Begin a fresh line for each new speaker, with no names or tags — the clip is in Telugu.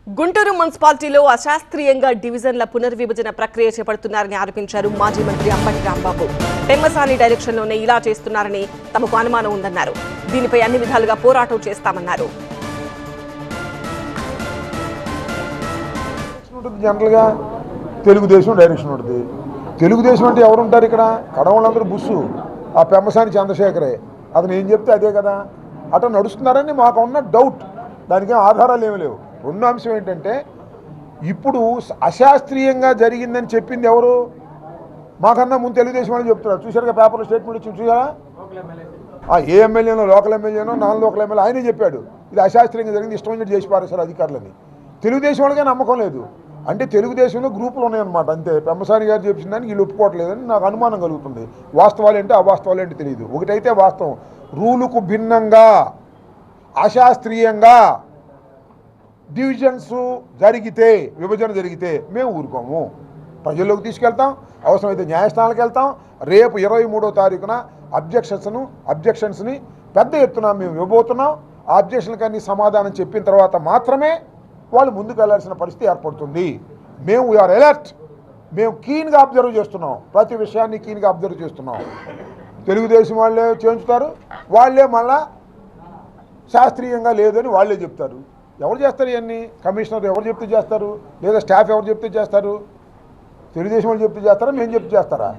గుంటూరు మున్సిపాలిటీలో అశాస్త్రీయంగా డివిజన్ల పునర్విభజన ప్రక్రియ చేపడుతున్నారని ఆరోపించారు మాజీ మంత్రి అంబటి రాంబాబు. పెమ్మసాని డైరెక్షన్లోనే ఇలా చేస్తున్నారని తమకు అనుమానం ఉందన్నారు. దీనిపై అన్ని విధాలుగా పోరాటం చేస్తామన్నారు.
జనరల్గా తెలుగుదేశం డైరెక్షన్ ఉంటుంది. తెలుగుదేశం అంటే ఎవరుంటారు ఇక్కడ? కడవలందరూ బుస్సు, ఆ పెమ్మసాని చంద్రశేఖరే. అతను ఏం చెప్తే అదే కదా. అట్లా నడుస్తున్నారని మాకు ఉన్న డౌట్. దానికి ఆధారాలు ఏమి లేవు. రెండో అంశం ఏంటంటే, ఇప్పుడు అశాస్త్రీయంగా జరిగిందని చెప్పింది ఎవరు? మాకన్నా ముందు తెలుగుదేశం వాళ్ళు చెప్తున్నారు. చూశారుగా పేపర్లో స్టేట్మెంట్ ఇచ్చి చూసారా? ఏ ఎమ్మెల్యేనో, లోకల్ ఎమ్మెల్యేనో, నాన్ లోకల్ ఎమ్మెల్యే ఆయనే చెప్పాడు ఇది అశాస్త్రీయంగా జరిగింది, ఇష్టం వచ్చినట్టు చేసి పారేశారు అధికారులని. తెలుగుదేశం వాళ్ళకే నమ్మకం లేదు. అంటే తెలుగుదేశంలో గ్రూపులు ఉన్నాయన్నమాట. అంతే. పెమ్మసాని గారు చెప్పిన దానికి వీళ్ళు ఒప్పుకోవట్లేదని నాకు అనుమానం కలుగుతుంది. వాస్తవాలు ఏంటో అవాస్తవాలు ఏంటో తెలియదు. ఒకటైతే వాస్తవం, రూలుకు భిన్నంగా అశాస్త్రీయంగా డివిజన్స్ జరిగితే, విభజన జరిగితే మేము ఊరుకోము. ప్రజల్లోకి తీసుకెళ్తాం, అవసరమైతే న్యాయస్థానాలకు వెళ్తాం. రేపు 23వ తారీఖున అబ్జెక్షన్స్ని పెద్ద ఎత్తున మేము ఇవ్వబోతున్నాం. ఆ అబ్జెక్షన్కి అన్ని సమాధానం చెప్పిన తర్వాత మాత్రమే వాళ్ళు ముందుకు వెళ్లాల్సిన పరిస్థితి ఏర్పడుతుంది. మేము వీఆర్ అలర్ట్. మేము కీన్గా అబ్జర్వ్ చేస్తున్నాం. ప్రతి విషయాన్ని కీన్గా అబ్జర్వ్ చేస్తున్నాం. తెలుగుదేశం వాళ్ళే చేయించుతారు, వాళ్ళే మళ్ళా శాస్త్రీయంగా లేదని వాళ్ళే చెప్తారు. ఎవరు చేస్తారు ఇవన్నీ? కమిషనర్ ఎవరు చెప్తే చేస్తారు? లేదా స్టాఫ్ ఎవరు చెప్తే చేస్తారు? తెలుగుదేశం వాళ్ళు చెప్తే చేస్తారా? మేము చెప్తే చేస్తారా?